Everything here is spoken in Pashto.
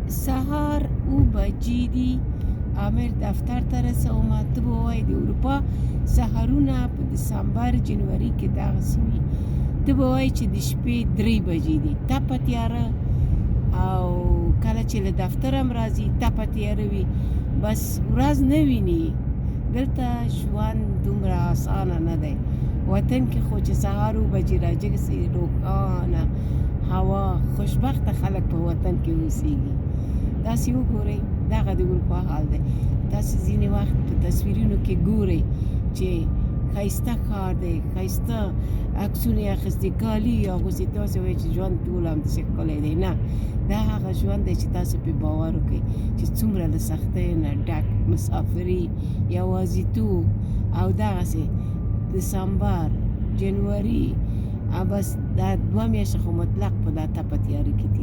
سهار 7 بجې دي، عامر دفتر ته رسومه. ته به وایې د اروپا سهارونه په دسامبر جنوري کې دغسې وي. ته به وایې چې د شپې 3 بجې دي، تپه تیاره، او کله چې له دفتر هم راځي تپه تیاره وي، بس ورځ نه ویني. دلته ژوند دومره اسانه نه دی. وطن کې خو چې سهار 7 بجې راجګسي، روښانه هوا، خوشبخته خلک په وطن کې اوسېږي. تاسې وګورئ، دغه د اروپا حال دی. تاسې ځینې وخت په تصویرونو کې ګورئ چې ښایسته ښار دی، ښایسته عکسونه یې اخیستي، کالي یې اغوستي، تاسې وایئ چې ژوند ټول همداسې ښکلی دی. نه، دا هغه ژوند دی چې تاسو پرې باور وکړئ چې څومره له سختیو نه ډک، مسافري، یوازیتوب، او دغسې دسامبر، جنوري، بس دا 2 میاشتې خو مطلق په دا تپه تیاره کې دي.